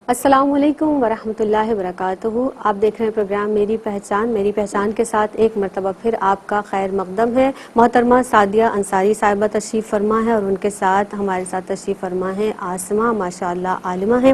السلام علیکم ورحمۃ اللہ وبرکاتہ. آپ دیکھ رہے ہیں پروگرام میری پہچان کے ساتھ ایک مرتبہ پھر آپ کا خیر مقدم ہے. محترمہ سعدیہ انصاری صاحبہ تشریف فرما ہے اور ان کے ساتھ ہمارے ساتھ تشریف فرما ہے آسمہ ماشاءاللہ عالمہ ہیں.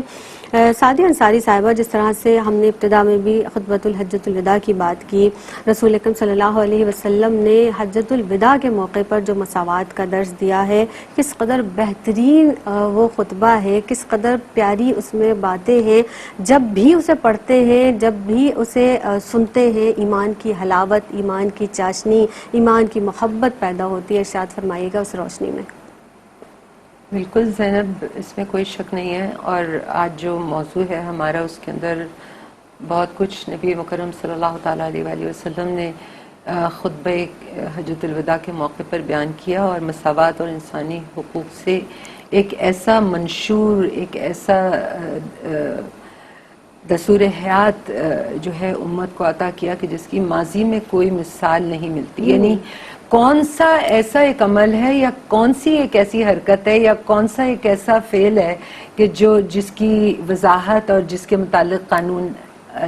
سعدیہ انصاری صاحبہ، جس طرح سے ہم نے ابتدا میں بھی خطبۃ الحجۃ الوداع کی بات کی، رسول اکرم صلی اللہ علیہ وسلم نے حجۃ الوداع کے موقع پر جو مساوات کا درس دیا ہے، کس قدر بہترین وہ خطبہ ہے، کس قدر پیاری اس میں باتیں ہیں. جب بھی اسے پڑھتے ہیں، جب بھی اسے سنتے ہیں، ایمان کی حلاوت، ایمان کی چاشنی، ایمان کی محبت پیدا ہوتی ہے. ارشاد فرمائیے گا اس روشنی میں. بالکل زینب، اس میں کوئی شک نہیں ہے. اور آج جو موضوع ہے ہمارا، اس کے اندر بہت کچھ نبی مکرم صلی اللہ تعالیٰ علیہ وآلہ وسلم نے خطبہ حجۃ الوداع کے موقع پر بیان کیا، اور مساوات اور انسانی حقوق سے ایک ایسا منشور، ایک ایسا دستور حیات جو ہے امت کو عطا کیا کہ جس کی ماضی میں کوئی مثال نہیں ملتی. یعنی کون سا ایسا ایک عمل ہے، یا کون سی ایک ایسی حرکت ہے، یا کون سا ایک ایسا فعل ہے کہ جس کی وضاحت اور جس کے متعلق قانون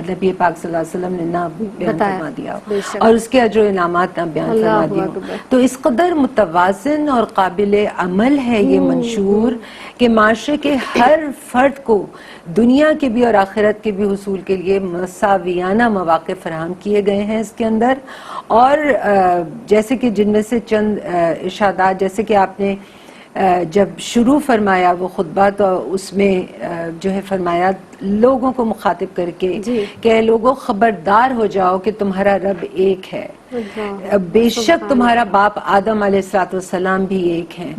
نبی پاک صلی اللہ علیہ وسلم نے نہ بیان فرما دیا اور اس کے اجر و انعامات نہ بیان فرما دیے. تو اس قدر متوازن اور قابل عمل ہے یہ منشور کہ معاشرے کے ہر فرد کو دنیا کے بھی اور آخرت کے بھی حصول کے لیے مساویانہ مواقع فراہم کیے گئے ہیں اس کے اندر. اور جیسے کہ جن میں سے چند ارشادات، جیسے کہ آپ نے جب شروع فرمایا وہ خطبہ، تو اس میں جو ہے فرمایا لوگوں کو مخاطب کر کے کہ لوگوں خبردار ہو جاؤ کہ تمہارا رب ایک ہے، بے شک تمہارا باپ آدم علیہ السلام بھی ایک ہیں.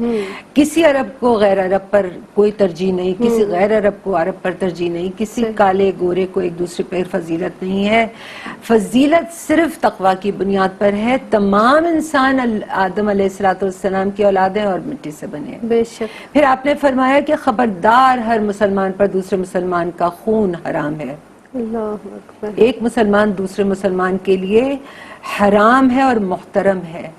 کسی عرب کو غیر عرب پر کوئی ترجیح نہیں، کسی غیر عرب کو عرب پر ترجیح نہیں، کسی کالے گورے کو ایک دوسرے پر فضیلت نہیں ہے. فضیلت صرف تقوی کی بنیاد پر ہے. تمام انسان آدم علیہ السلام کی اولاد ہیں اور مٹی سے بنے ہیں. بے شک. پھر آپ نے فرمایا کہ خبردار، ہر مسلمان پر دوسرے مسلمان کا خون حرام ہے. اللہ اکبر. ایک مسلمان دوسرے مسلمان کے لیے حرام ہے اور محترم ہے.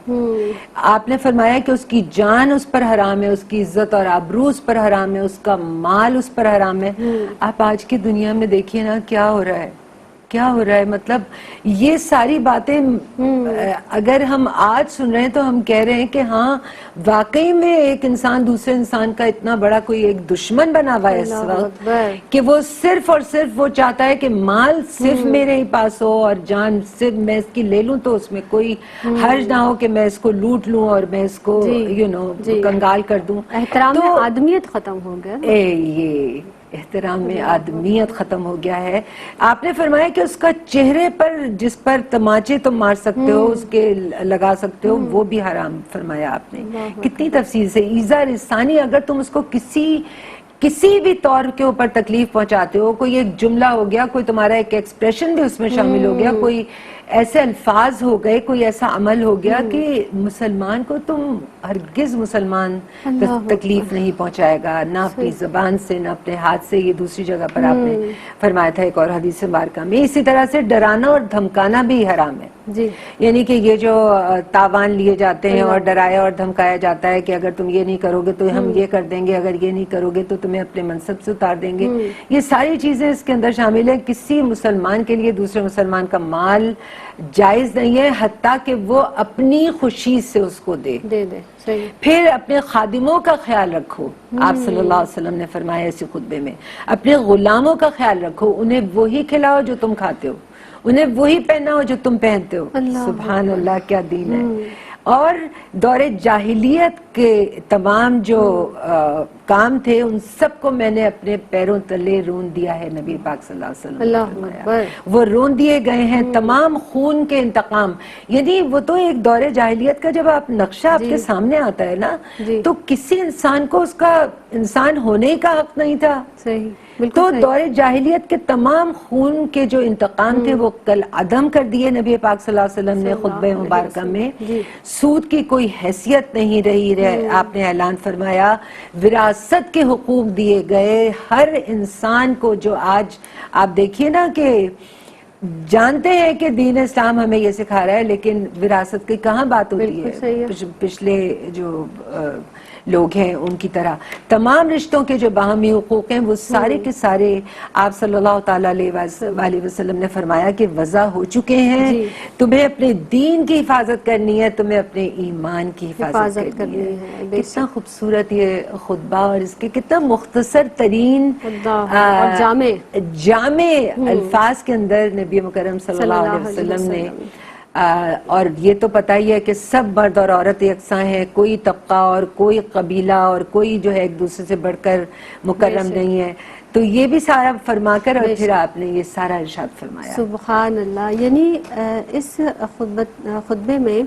آپ نے فرمایا کہ اس کی جان اس پر حرام ہے، اس کی عزت اور آبرو اس پر حرام ہے، اس کا مال اس پر حرام ہے. آپ آج کی دنیا میں دیکھیے نا کیا ہو رہا ہے، کیا ہو رہا ہے. مطلب یہ ساری باتیں اگر ہم آج سن رہے ہیں تو ہم کہہ رہے ہیں کہ ہاں واقعی میں ایک انسان دوسرے انسان کا اتنا بڑا کوئی ایک دشمن بنا ہوا ہے اس وقت کہ وہ صرف اور صرف وہ چاہتا ہے کہ مال صرف میرے ہی پاس ہو اور جان صرف میں اس کی لے لوں تو اس میں کوئی حرج نہ ہو کہ میں اس کو لوٹ لوں اور میں اس کو کنگال کر دوں. احترام میں آدمیت ختم ہو گیا. یہ احترام میں آدمیت ختم ہو گیا ہے. آپ نے فرمایا کہ اس کا چہرے پر جس پر تماچے تم مار سکتے ہو، اس کے لگا سکتے ہو، وہ بھی حرام فرمایا آپ نے. کتنی تفصیل سے ایذا رسانی، اگر تم اس کو کسی بھی طور کے اوپر تکلیف پہنچاتے ہو، کوئی ایک جملہ ہو گیا، کوئی تمہارا ایک ایکسپریشن بھی اس میں شامل ہو گیا، کوئی ایسے الفاظ ہو گئے، کوئی ایسا عمل ہو گیا کہ مسلمان کو تم ہرگز مسلمان تکلیف نہیں پہنچائے گا، نہ اپنی زبان سے نہ اپنے ہاتھ سے. یہ دوسری جگہ پر آپ نے فرمایا تھا ایک اور حدیث مبارکہ میں. اسی طرح سے ڈرانا اور دھمکانا بھی حرام ہے. یعنی کہ یہ جو تاوان لیے جاتے ہیں اور ڈرایا اور دھمکایا جاتا ہے کہ اگر تم یہ نہیں کرو گے تو ہم یہ کر دیں گے، اگر یہ نہیں کرو گے تو تمہیں اپنے منصب سے اتار دیں گے. یہ ساری چیزیں اس کے اندر شامل ہیں. کسی مسلمان کے لیے دوسرے مسلمان کا مال جائز نہیں ہے، حتیٰ کہ وہ اپنی خوشی سے اس کو دے. پھر اپنے خادموں کا خیال رکھو. آپ صلی اللہ علیہ وسلم نے فرمایا اسی خطبے میں، اپنے غلاموں کا خیال رکھو، انہیں وہی کھلاؤ جو تم کھاتے ہو، انہیں وہی پہناؤ جو تم پہنتے ہو. سبحان اللہ، کیا دین ہے. اور دور جاہلیت کے تمام جو کام تھے ان سب کو میں نے اپنے پیروں تلے رون دیا ہے. نبی پاک صلی اللہ علیہ وسلم نے فرمایا وہ رون دیے گئے ہیں. تمام خون کے انتقام، یعنی وہ تو ایک دور جاہلیت کا جب آپ نقشہ آپ کے سامنے آتا ہے نا، تو کسی انسان کو اس کا انسان ہونے کا حق نہیں تھا. تو دور جاہلیت کے تمام خون کے جو انتقام تھے وہ کل عدم کر دیے نبی پاک صلی اللہ علیہ وسلم نے خطبہ مبارکہ میں. سود کی کوئی حیثیت نہیں رہی. آپ نے اعلان فرمایا وراثت کے حقوق دیے گئے ہر انسان کو. جو آج آپ دیکھیے نا کہ جانتے ہیں کہ دین اسلام ہمیں یہ سکھا رہا ہے، لیکن وراثت کی کہاں بات ہوتی ہے. پچھلے جو لوگ ہیں ان کی طرح تمام رشتوں کے جو باہمی حقوق ہیں وہ سارے کے سارے آپ صلی اللہ تعالیٰ علیہ وسلم نے فرمایا کہ وضع ہو چکے ہیں. تمہیں اپنے دین کی حفاظت کرنی ہے, تمہیں اپنے ایمان کی حفاظت کرنی ہے. کتنا خوبصورت یہ خطبہ اور اس کے کتنا مختصر ترین اور جامع الفاظ کے اندر نبی مکرم صلی اللہ علیہ وسلم نے اور یہ تو پتہ ہی ہے کہ سب مرد اور عورت یکساں ہیں, کوئی طبقہ اور کوئی قبیلہ اور کوئی جو ہے ایک دوسرے سے بڑھ کر مکرم نہیں ہے. تو یہ بھی سارا فرما کر اور پھر آپ نے یہ سارا ارشاد فرمایا. سبحان اللہ. یعنی اس خطبے میں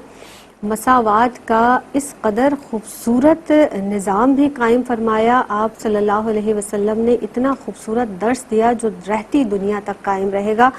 مساوات کا اس قدر خوبصورت نظام بھی قائم فرمایا. آپ صلی اللہ علیہ وسلم نے اتنا خوبصورت درس دیا جو رہتی دنیا تک قائم رہے گا.